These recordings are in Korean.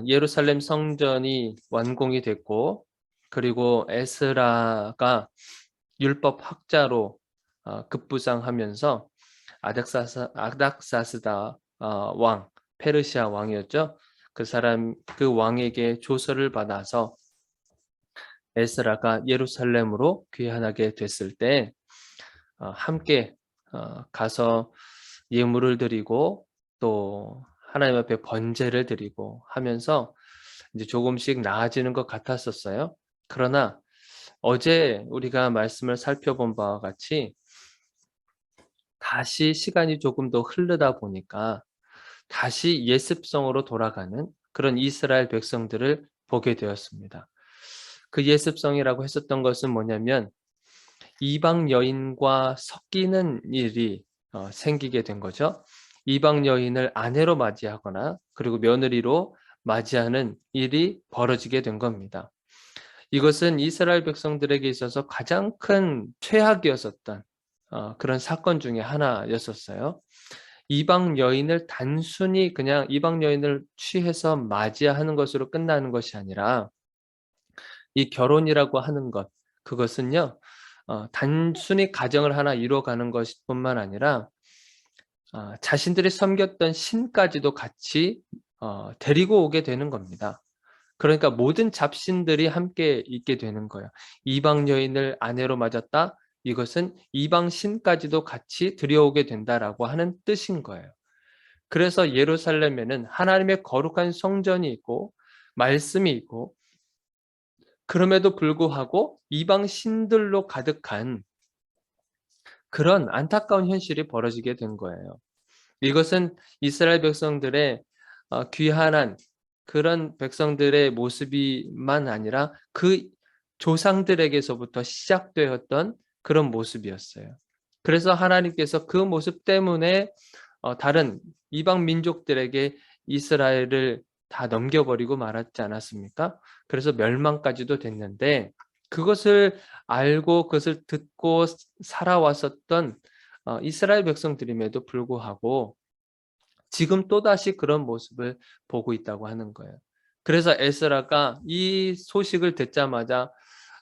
예루살렘 성전이 완공이 됐고, 그리고 에스라가 율법 학자로 급부상하면서 아닥사스다 왕, 페르시아 왕이었죠. 그 왕에게 조서를 받아서 에스라가 예루살렘으로 귀환하게 됐을 때 함께 가서 예물을 드리고 또 하나님 앞에 번제를 드리고 하면서 이제 조금씩 나아지는 것 같았었어요. 그러나 어제 우리가 말씀을 살펴본 바와 같이 다시 시간이 조금 더 흐르다 보니까 다시 예습성으로 돌아가는 그런 이스라엘 백성들을 보게 되었습니다. 그 예습성이라고 했었던 것은 뭐냐면 이방 여인과 섞이는 일이 생기게 된 거죠. 이방 여인을 아내로 맞이하거나 그리고 며느리로 맞이하는 일이 벌어지게 된 겁니다. 이것은 이스라엘 백성들에게 있어서 가장 큰 최악이었었던 그런 사건 중에 하나였었어요. 이방 여인을 단순히 그냥 이방 여인을 취해서 맞이하는 것으로 끝나는 것이 아니라 이 결혼이라고 하는 것, 그것은요, 단순히 가정을 하나 이루어가는 것뿐만 아니라 자신들이 섬겼던 신까지도 같이 데리고 오게 되는 겁니다. 그러니까 모든 잡신들이 함께 있게 되는 거예요. 이방 여인을 아내로 맞았다. 이것은 이방 신까지도 같이 들여오게 된다라고 하는 뜻인 거예요. 그래서 예루살렘에는 하나님의 거룩한 성전이 있고 말씀이 있고 그럼에도 불구하고 이방 신들로 가득한 그런 안타까운 현실이 벌어지게 된 거예요. 이것은 이스라엘 백성들의 귀환한 그런 백성들의 모습이만 아니라 그 조상들에게서부터 시작되었던 그런 모습이었어요. 그래서 하나님께서 그 모습 때문에 다른 이방 민족들에게 이스라엘을 다 넘겨버리고 말았지 않았습니까? 그래서 멸망까지도 됐는데 그것을 알고 그것을 듣고 살아왔었던 이스라엘 백성들임에도 불구하고 지금 또다시 그런 모습을 보고 있다고 하는 거예요. 그래서 에스라가 이 소식을 듣자마자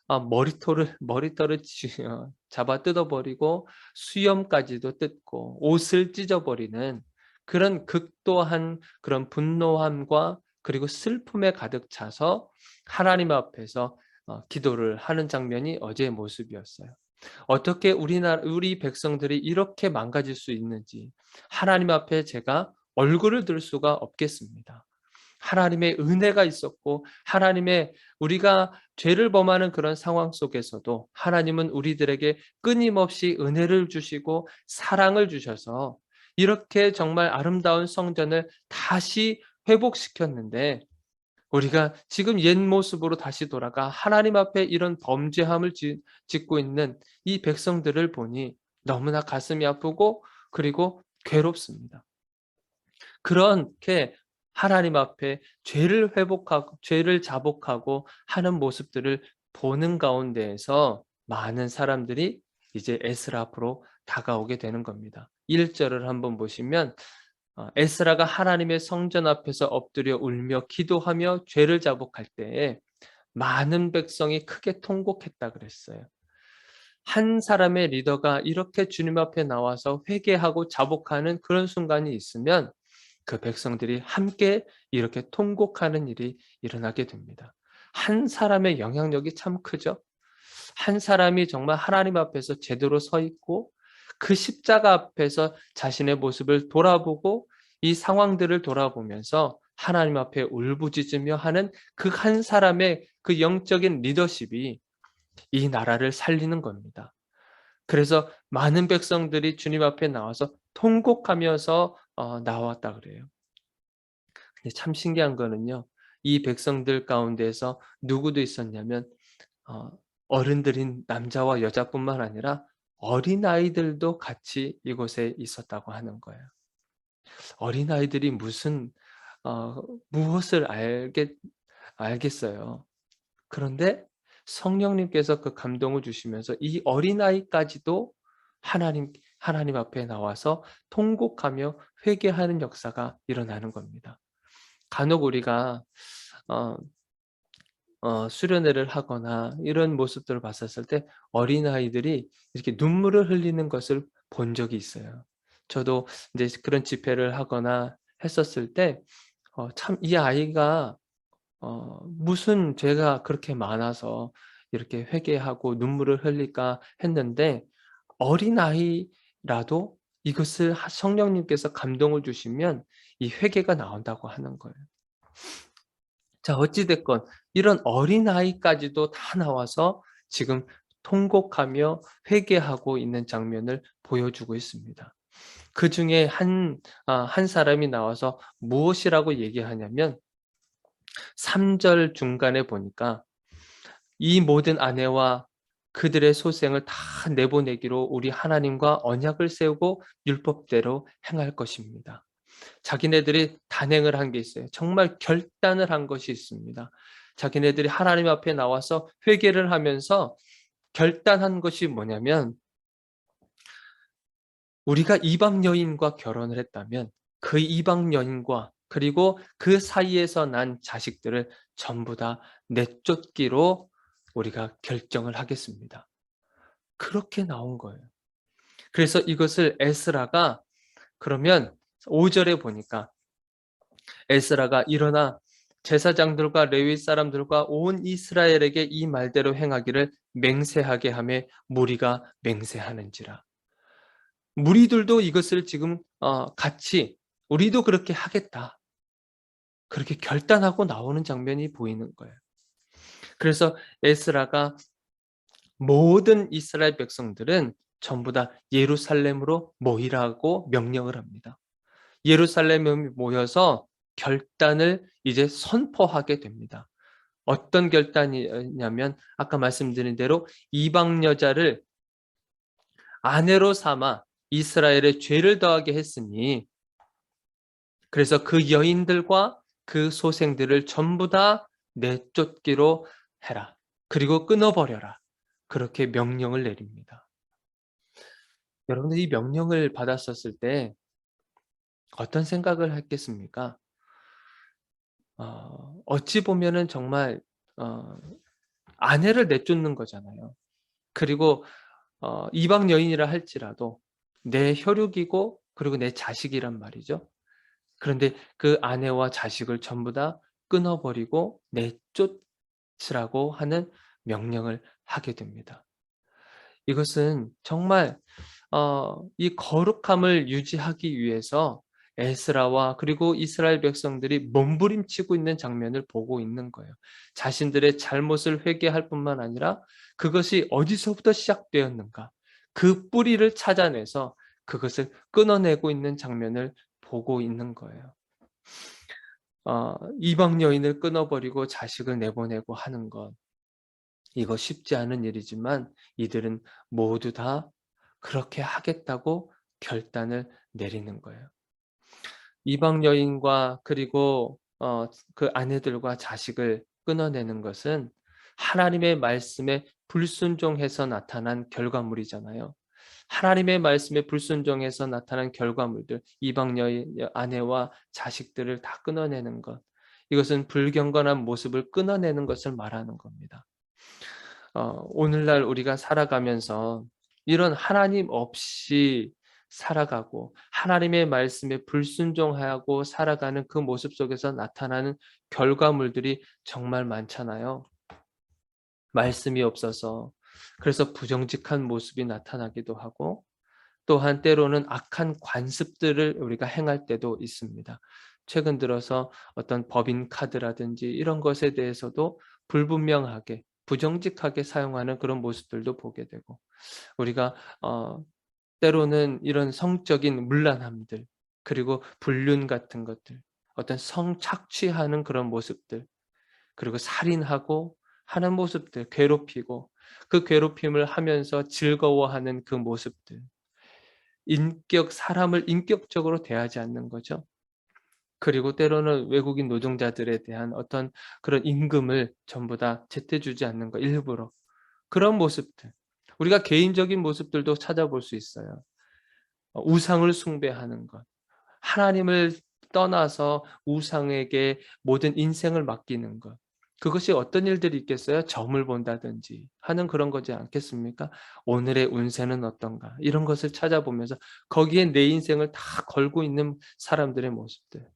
머리털을 잡아 뜯어버리고 수염까지도 뜯고 옷을 찢어버리는 그런 극도한 그런 분노함과 그리고 슬픔에 가득 차서 하나님 앞에서 기도를 하는 장면이 어제의 모습이었어요. 어떻게 우리 백성들이 이렇게 망가질 수 있는지 하나님 앞에 제가 얼굴을 들 수가 없겠습니다. 하나님의 은혜가 있었고 하나님의 우리가 죄를 범하는 그런 상황 속에서도 하나님은 우리들에게 끊임없이 은혜를 주시고 사랑을 주셔서 이렇게 정말 아름다운 성전을 다시 회복시켰는데 우리가 지금 옛 모습으로 다시 돌아가 하나님 앞에 이런 범죄함을 짓고 있는 이 백성들을 보니 너무나 가슴이 아프고 그리고 괴롭습니다. 그렇게 하나님 앞에 죄를 자복하고 하는 모습들을 보는 가운데에서 많은 사람들이 이제 에스라 앞으로 다가오게 되는 겁니다. 1절을 한번 보시면 에스라가 하나님의 성전 앞에서 엎드려 울며 기도하며 죄를 자복할 때에 많은 백성이 크게 통곡했다 그랬어요. 한 사람의 리더가 이렇게 주님 앞에 나와서 회개하고 자복하는 그런 순간이 있으면 그 백성들이 함께 이렇게 통곡하는 일이 일어나게 됩니다. 한 사람의 영향력이 참 크죠. 한 사람이 정말 하나님 앞에서 제대로 서 있고 그 십자가 앞에서 자신의 모습을 돌아보고 이 상황들을 돌아보면서 하나님 앞에 울부짖으며 하는 그 한 사람의 그 영적인 리더십이 이 나라를 살리는 겁니다. 그래서 많은 백성들이 주님 앞에 나와서 통곡하면서 나왔다 그래요. 근데 참 신기한 거는요. 이 백성들 가운데서 누구도 있었냐면 어 어른들인 남자와 여자뿐만 아니라 어린아이들도 같이 이곳에 있었다고 하는 거예요. 어린아이들이 무슨 무엇을 알겠어요. 그런데 성령님께서 그 감동을 주시면서 이 어린아이까지도 하나님 앞에 나와서 통곡하며 회개하는 역사가 일어나는 겁니다. 간혹 우리가 어 수련회를 하거나 이런 모습들을 봤었을 때 어린아이들이 이렇게 눈물을 흘리는 것을 본 적이 있어요. 저도 이제 그런 집회를 하거나 했었을 때 참 이 아이가 무슨 죄가 그렇게 많아서 이렇게 회개하고 눈물을 흘릴까 했는데, 어린아이라도 이것을 성령님께서 감동을 주시면 이 회개가 나온다고 하는 거예요. 자, 어찌 됐건 이런 어린아이까지도 다 나와서 지금 통곡하며 회개하고 있는 장면을 보여주고 있습니다. 그중에 한 사람이 나와서 무엇이라고 얘기하냐면, 3절 중간에 보니까 "이 모든 아내와 그들의 소생을 다 내보내기로 우리 하나님과 언약을 세우고 율법대로 행할 것입니다." 자기네들이 단행을 한 게 있어요. 정말 결단을 한 것이 있습니다. 자기네들이 하나님 앞에 나와서 회개를 하면서 결단한 것이 뭐냐면, 우리가 이방 여인과 결혼을 했다면 그 이방 여인과 그리고 그 사이에서 난 자식들을 전부 다 내쫓기로 우리가 결정을 하겠습니다. 그렇게 나온 거예요. 그래서 이것을 에스라가, 그러면 5 절에 보니까 에스라가 일어나 제사장들과 레위 사람들과 온 이스라엘에게 이 말대로 행하기를 맹세하게 하며 무리가 맹세하는지라. 무리들도 이것을 지금 같이 "우리도 그렇게 하겠다." 그렇게 결단하고 나오는 장면이 보이는 거예요. 그래서 에스라가 모든 이스라엘 백성들은 전부 다 예루살렘으로 모이라고 명령을 합니다. 예루살렘에 모여서 결단을 이제 선포하게 됩니다. 어떤 결단이냐면, 아까 말씀드린 대로 이방 여자를 아내로 삼아 이스라엘에 죄를 더하게 했으니, 그래서 그 여인들과 그 소생들을 전부 다 내쫓기로 해라. 그리고 끊어버려라. 그렇게 명령을 내립니다. 여러분들, 이 명령을 받았었을 때 어떤 생각을 했겠습니까? 어찌 보면은 정말 어 아내를 내쫓는 거잖아요. 그리고 이방 여인이라 할지라도 내 혈육이고 그리고 내 자식이란 말이죠. 그런데 그 아내와 자식을 전부 다 끊어버리고 내쫓으라고 하는 명령을 하게 됩니다. 이것은 정말 이 거룩함을 유지하기 위해서 에스라와 그리고 이스라엘 백성들이 몸부림치고 있는 장면을 보고 있는 거예요. 자신들의 잘못을 회개할 뿐만 아니라 그것이 어디서부터 시작되었는가, 그 뿌리를 찾아내서 그것을 끊어내고 있는 장면을 보고 있는 거예요. 이방 여인을 끊어버리고 자식을 내보내고 하는 것, 이거 쉽지 않은 일이지만 이들은 모두 다 그렇게 하겠다고 결단을 내리는 거예요. 이방 여인과 그리고 그 아내들과 자식을 끊어내는 것은 하나님의 말씀에 불순종해서 나타난 결과물이잖아요. 하나님의 말씀에 불순종해서 나타난 결과물들, 이방 여인 아내와 자식들을 다 끊어내는 것, 이것은 불경건한 모습을 끊어내는 것을 말하는 겁니다. 오늘날 우리가 살아가면서 이런 하나님 없이 살아가고 하나님의 말씀에 불순종하고 살아가는 그 모습 속에서 나타나는 결과물들이 정말 많잖아요. 말씀이 없어서 그래서 부정직한 모습이 나타나기도 하고, 또한 때로는 악한 관습들을 우리가 행할 때도 있습니다. 최근 들어서 어떤 법인 카드라든지 이런 것에 대해서도 불분명하게 부정직하게 사용하는 그런 모습들도 보게 되고, 우리가 때로는 이런 성적인 문란함들, 그리고 불륜 같은 것들, 어떤 성착취하는 그런 모습들, 그리고 살인하고 하는 모습들, 괴롭히고 그 괴롭힘을 하면서 즐거워하는 그 모습들, 사람을 인격적으로 대하지 않는 거죠. 그리고 때로는 외국인 노동자들에 대한 어떤 그런 임금을 전부 다 제때 주지 않는 거, 일부러. 그런 모습들. 우리가 개인적인 모습들도 찾아볼 수 있어요. 우상을 숭배하는 것. 하나님을 떠나서 우상에게 모든 인생을 맡기는 것. 그것이 어떤 일들이 있겠어요? 점을 본다든지 하는 그런 거지 않겠습니까? 오늘의 운세는 어떤가? 이런 것을 찾아보면서 거기에 내 인생을 다 걸고 있는 사람들의 모습들.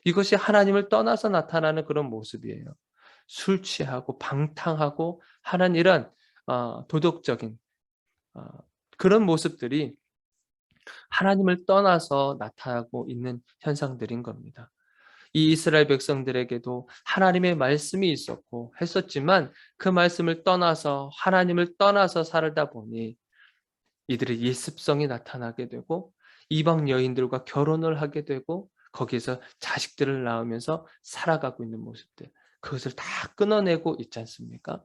이것이 하나님을 떠나서 나타나는 그런 모습이에요. 술 취하고 방탕하고 하는 이런 도덕적인 어, 그런 모습들이 하나님을 떠나서 나타나고 있는 현상들인 겁니다. 이 이스라엘 백성들에게도 하나님의 말씀이 있었고 했었지만 그 말씀을 떠나서 하나님을 떠나서 살다 보니 이들의 예습성이 나타나게 되고 이방 여인들과 결혼을 하게 되고 거기에서 자식들을 낳으면서 살아가고 있는 모습들. 그것을 다 끊어내고 있지 않습니까?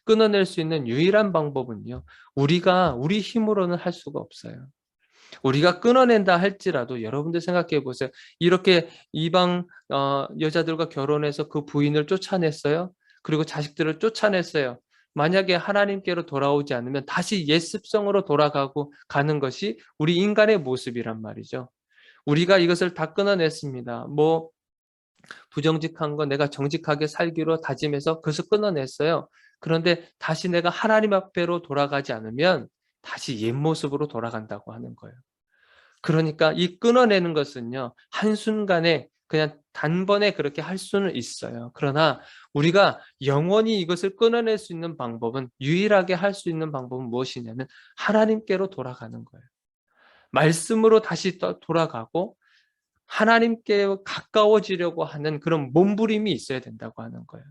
끊어낼 수 있는 유일한 방법은요. 우리가 우리 힘으로는 할 수가 없어요. 우리가 끊어낸다 할지라도 여러분들 생각해 보세요. 이렇게 이방 여자들과 결혼해서 그 부인을 쫓아냈어요. 그리고 자식들을 쫓아냈어요. 만약에 하나님께로 돌아오지 않으면 다시 옛 습성으로 돌아가고 가는 것이 우리 인간의 모습이란 말이죠. 우리가 이것을 다 끊어냈습니다. 뭐 부정직한 거 내가 정직하게 살기로 다짐해서 그것을 끊어냈어요. 그런데 다시 내가 하나님 앞에로 돌아가지 않으면 다시 옛 모습으로 돌아간다고 하는 거예요. 그러니까 이 끊어내는 것은요. 한순간에 그냥 단번에 그렇게 할 수는 있어요. 그러나 우리가 영원히 이것을 끊어낼 수 있는 방법은 유일하게 할 수 있는 방법은 무엇이냐면 하나님께로 돌아가는 거예요. 말씀으로 다시 돌아가고 하나님께 가까워지려고 하는 그런 몸부림이 있어야 된다고 하는 거예요.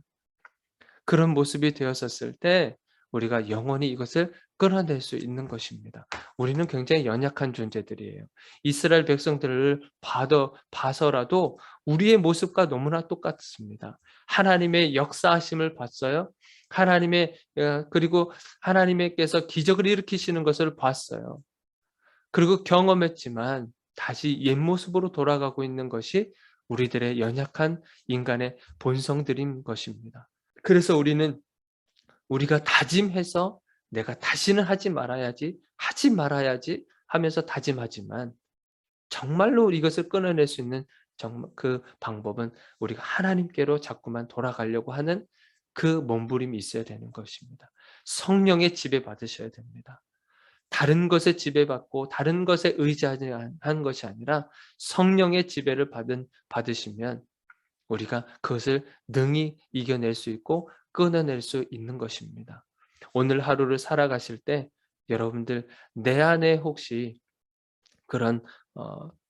그런 모습이 되었었을 때 우리가 영원히 이것을 끊어낼 수 있는 것입니다. 우리는 굉장히 연약한 존재들이에요. 이스라엘 백성들을 봐서라도 우리의 모습과 너무나 똑같습니다. 하나님의 역사하심을 봤어요. 그리고 하나님께서 기적을 일으키시는 것을 봤어요. 그리고 경험했지만 다시 옛 모습으로 돌아가고 있는 것이 우리들의 연약한 인간의 본성들인 것입니다. 그래서 우리는 우리가 다짐해서 내가 다시는 하지 말아야지 하면서 다짐하지만 정말로 이것을 끊어낼 수 있는 정말 그 방법은 우리가 하나님께로 자꾸만 돌아가려고 하는 그 몸부림이 있어야 되는 것입니다. 성령의 지배받으셔야 됩니다. 다른 것에 지배받고 다른 것에 의지하지 한 것이 아니라 성령의 지배를 받으시면 우리가 그것을 능히 이겨낼 수 있고 끊어낼 수 있는 것입니다. 오늘 하루를 살아가실 때 여러분들 내 안에 혹시 그런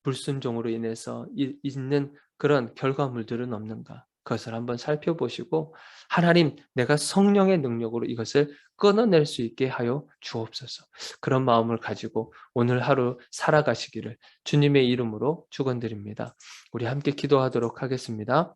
불순종으로 인해서 있는 그런 결과물들은 없는가? 그것을 한번 살펴보시고 하나님 내가 성령의 능력으로 이것을 끊어낼 수 있게 하여 주옵소서. 그런 마음을 가지고 오늘 하루 살아가시기를 주님의 이름으로 축원드립니다. 우리 함께 기도하도록 하겠습니다.